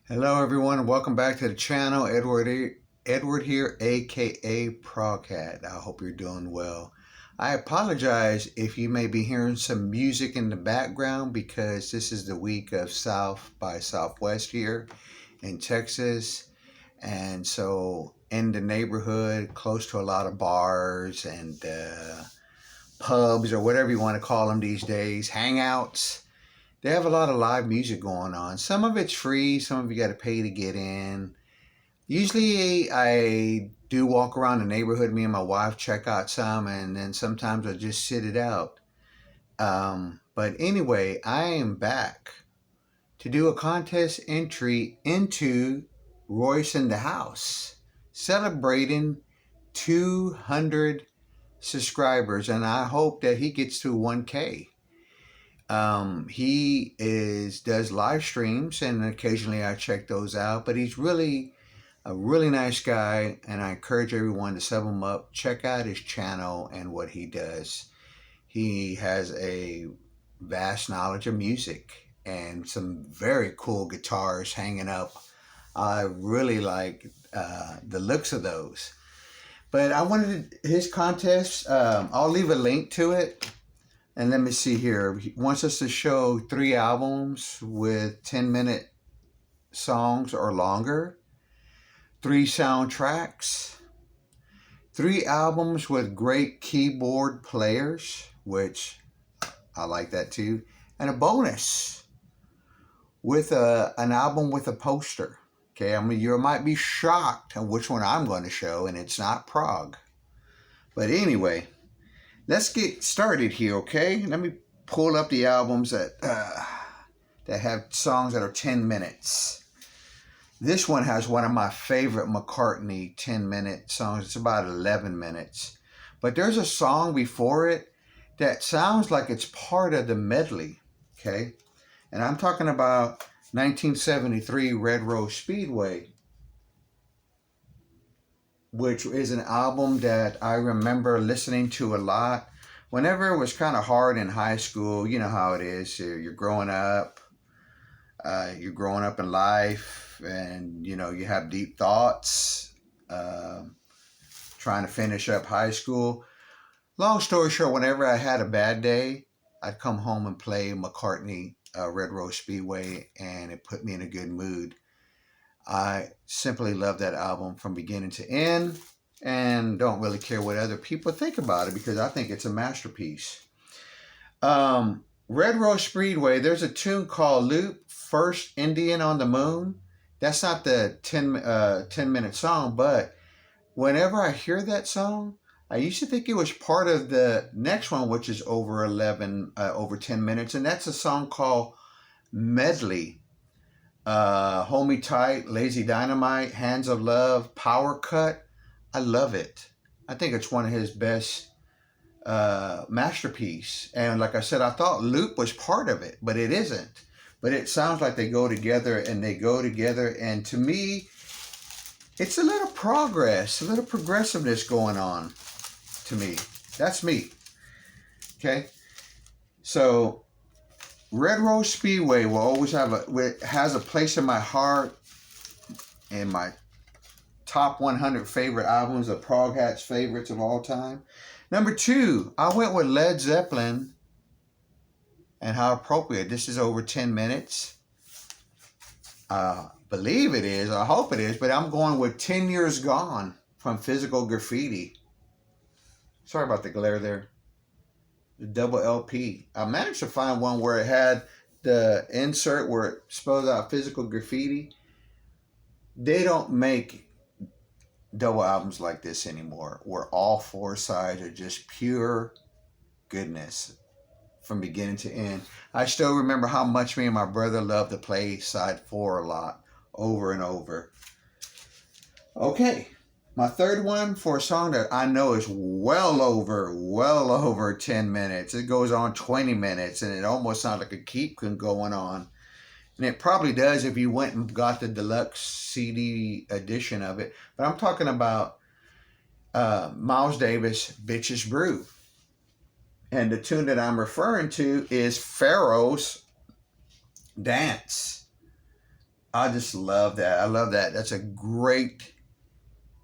Hello, everyone. Welcome back to the channel. Edward here, aka Progcat. I hope you're doing well. I apologize if you may be hearing some music in the background because this is the week of South by Southwest here in Texas. And so, in the neighborhood, close to a lot of bars and pubs or whatever you want to call them these days, hangouts. They have a lot of live music going on. Some of it's free, some of you got to pay to get in. Usually I do walk around the neighborhood, me and my wife check out some, and then sometimes I just sit it out. But anyway, I am back to do a contest entry into Royce in the House, celebrating 200 subscribers, and I hope that he gets to 1K. He does live streams, and occasionally I check those out. But he's really a really nice guy, and I encourage everyone to sub him up. Check out his channel and what he does. He has a vast knowledge of music and some very cool guitars hanging up. I really like the looks of those. But I wanted his contest. I'll leave a link to it. And let me see here. He wants us to show 3 albums with 10-minute songs or longer, 3 soundtracks, 3 albums with great keyboard players, which I like that too, and a bonus with an album with a poster. Okay, I mean, you might be shocked at which one I'm going to show, and it's not prog. But anyway, let's get started here, okay? Let me pull up the albums that have songs that are 10 minutes. This one has one of my favorite McCartney 10-minute songs. It's about 11 minutes. But there's a song before it that sounds like it's part of the medley, okay? And I'm talking about 1973 Red Rose Speedway, which is an album that I remember listening to a lot. Whenever it was kind of hard in high school, you know how it is. You're growing up in life, and you have deep thoughts, trying to finish up high school. Long story short, whenever I had a bad day, I'd come home and play McCartney Red Rose Speedway, and it put me in a good mood. I simply love that album from beginning to end, and don't really care what other people think about it because I think it's a masterpiece. Red Rose Speedway, there's a tune called Loop, First Indian on the Moon. That's not the 10-minute song, but whenever I hear that song, I used to think it was part of the next one, which is over 10 minutes, and that's a song called Medley. Hold Me Tight, Lazy Dynamite, Hands of Love, Power Cut. I love it. I think it's one of his best masterpiece. And like I said, I thought Loop was part of it, but it isn't. But it sounds like they go together, and to me, it's a little progress, a little progressiveness going on to me. That's me. Okay? So Red Rose Speedway will always has a place in my heart, in my top 100 favorite albums of Proghat's favorites of all time. Number 2, I went with Led Zeppelin, and how appropriate. This is over 10 minutes. Believe it is, I hope it is, but I'm going with 10 Years Gone from Physical Graffiti. Sorry about the glare there. The double LP. I managed to find one where it had the insert where it spells out Physical Graffiti. They don't make double albums like this anymore, where all 4 sides are just pure goodness from beginning to end. I still remember how much me and my brother loved to play side 4 a lot, over and over. Okay. My third one for a song that I know is well over 10 minutes. It goes on 20 minutes, and it almost sounds like a keep going on. And it probably does if you went and got the deluxe CD edition of it. But I'm talking about Miles Davis, Bitches Brew. And the tune that I'm referring to is Pharaoh's Dance. I just love that. I love that. That's a great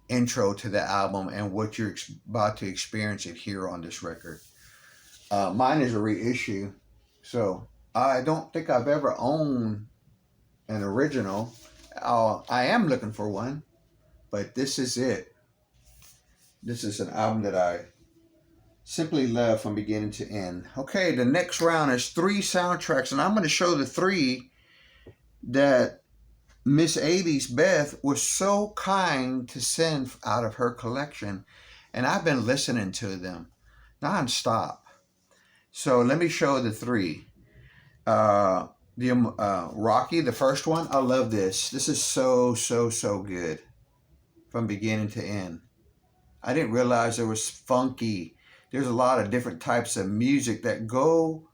intro to the album and what you're about to experience it here on this record. Mine is a reissue, so I don't think I've ever owned an original. I am looking for one, but this is it. This is an album that I simply love from beginning to end. Okay, the next round is 3 soundtracks, and I'm going to show the 3 that Miss 80s Beth was so kind to send out of her collection, and I've been listening to them nonstop. So let me show the 3. Rocky, the first one, I love this. This is so good from beginning to end. I didn't realize there was funky. There's a lot of different types of music that go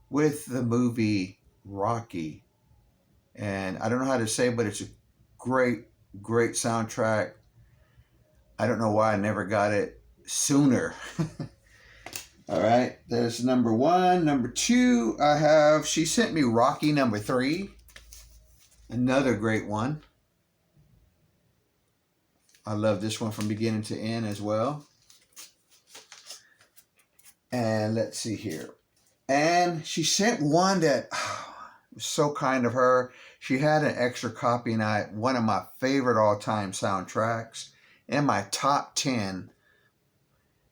with the movie Rocky. And I don't know how to say, but it's a great soundtrack. I don't know why I never got it sooner. All right, there's number 1. Number 2, I have, she sent me Rocky number 3. Another great one. I love this one from beginning to end as well. And let's see here. And she sent one that was so kind of her. She had an extra copy, and one of my favorite all-time soundtracks in my top 10.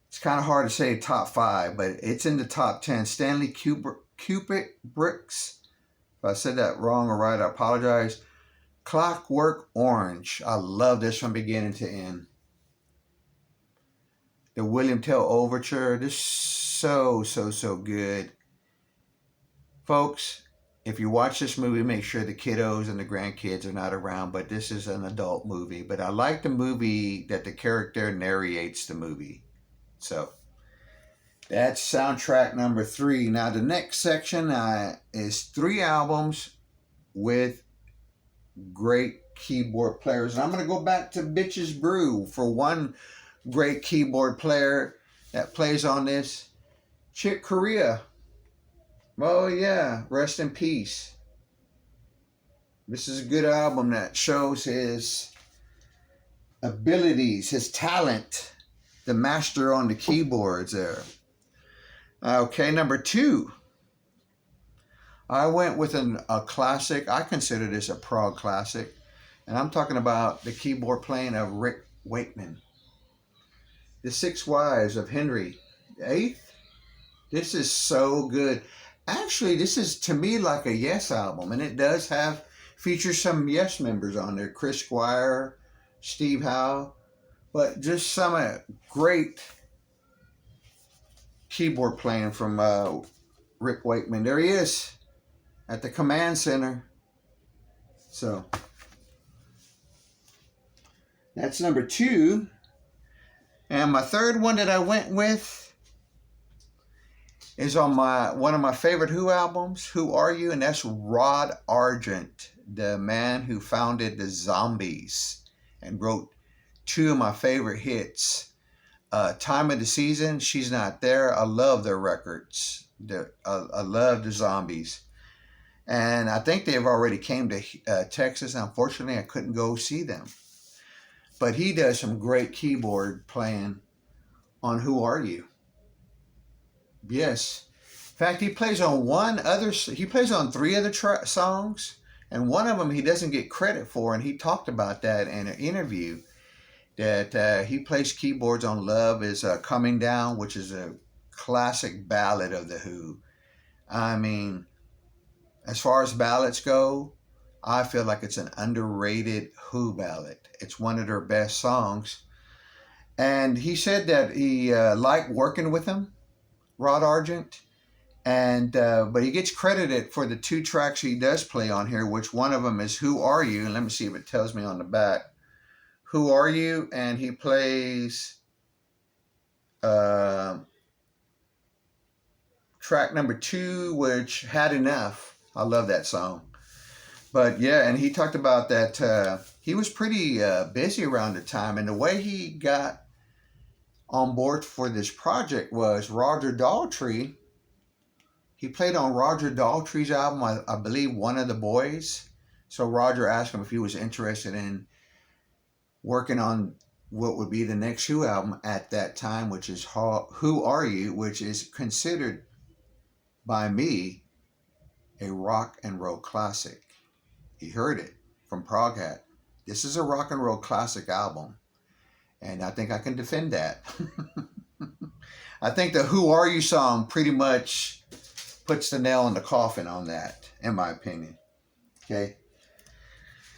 It's kind of hard to say top 5, but it's in the top 10. Stanley Kubrick's, if I said that wrong or right, I apologize. Clockwork Orange. I love this from beginning to end. The William Tell Overture. This is so good. Folks, if you watch this movie, make sure the kiddos and the grandkids are not around, but this is an adult movie. But I like the movie that the character narrates the movie. So that's soundtrack number 3. Now the next section is 3 albums with great keyboard players. And I'm going to go back to Bitches Brew for one great keyboard player that plays on this. Chick Corea. Oh yeah, rest in peace. This is a good album that shows his abilities, his talent. The master on the keyboards there. Okay, number 2. I went with a classic. I consider this a prog classic. And I'm talking about the keyboard playing of Rick Wakeman. The 6 Wives of Henry VIII. This is so good. Actually, this is to me like a Yes album. And it does feature some Yes members on there. Chris Squire, Steve Howe. But just some great keyboard playing from Rick Wakeman. There he is at the command center. So that's number 2. And my third one that I went with is on one of my favorite Who albums, Who Are You? And that's Rod Argent, the man who founded the Zombies and wrote 2 of my favorite hits. Time of the Season, She's Not There. I love their records. I love the Zombies. And I think they've already came to Texas. Unfortunately, I couldn't go see them. But he does some great keyboard playing on Who Are You? Yes. In fact, he plays on 3 other songs. And one of them he doesn't get credit for. And he talked about that in an interview. That he plays keyboards on Love Is Coming Down, which is a classic ballad of The Who. I mean, as far as ballads go, I feel like it's an underrated Who ballad. It's one of their best songs. And he said that he liked working with him, Rod Argent. And but he gets credited for the 2 tracks he does play on here, which one of them is Who Are You? And let me see if it tells me on the back. Who Are You? And he plays track number 2, which Had Enough. I love that song. But yeah, and he talked about that he was pretty busy around the time. And the way he got on board for this project was Roger Daltrey. He played on Roger Daltrey's album, I believe, One of the Boys. So Roger asked him if he was interested in working on what would be the next Who album at that time, which is Who Are You, which is considered by me a rock and roll classic. He heard it from Proghat. This is a rock and roll classic album, and I think I can defend that. I think the Who Are You song pretty much puts the nail in the coffin on that, in my opinion. Okay.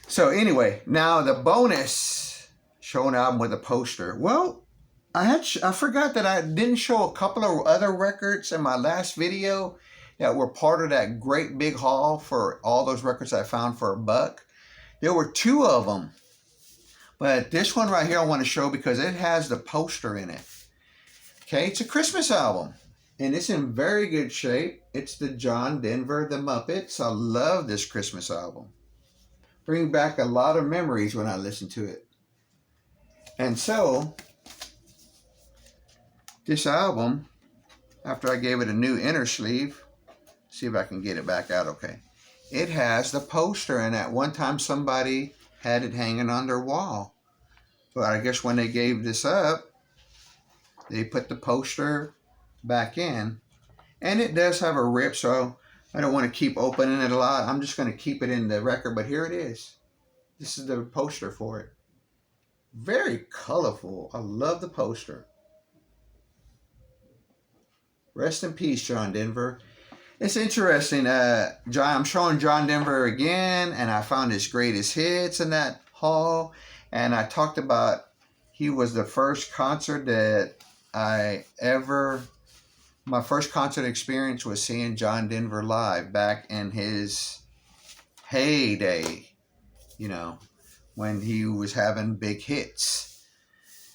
So anyway, now the bonus show an album with a poster. Well, I forgot that I didn't show a couple of other records in my last video that were part of that great big haul for all those records I found for $1. There were 2 of them, but this one right here I want to show because it has the poster in it. Okay, it's a Christmas album, and it's in very good shape. It's the John Denver, the Muppets. I love this Christmas album. Bring back a lot of memories when I listen to it. And so, this album, after I gave it a new inner sleeve, see if I can get it back out okay. It has the poster, and at one time somebody had it hanging on their wall. But I guess when they gave this up, they put the poster back in. And it does have a rip, so I don't want to keep opening it a lot. I'm just going to keep it in the record, but here it is. This is the poster for it. Very colorful. I love the poster. Rest in peace, John Denver. It's interesting. I'm showing John Denver again, and I found his greatest hits in that haul. And I talked about he was the first concert that my first concert experience was seeing John Denver live back in his heyday, when he was having big hits.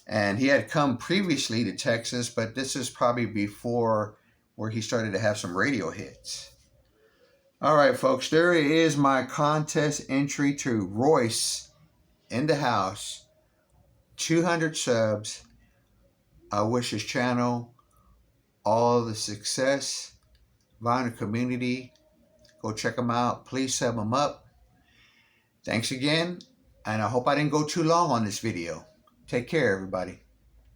And he had come previously to Texas, but this is probably before where he started to have some radio hits. All right, folks, there is my contest entry to Royce in the house. 200 subs. I wish his channel all the success. Vinyl community, go check him out. Please sub him up. Thanks again, and I hope I didn't go too long on this video. Take care, everybody.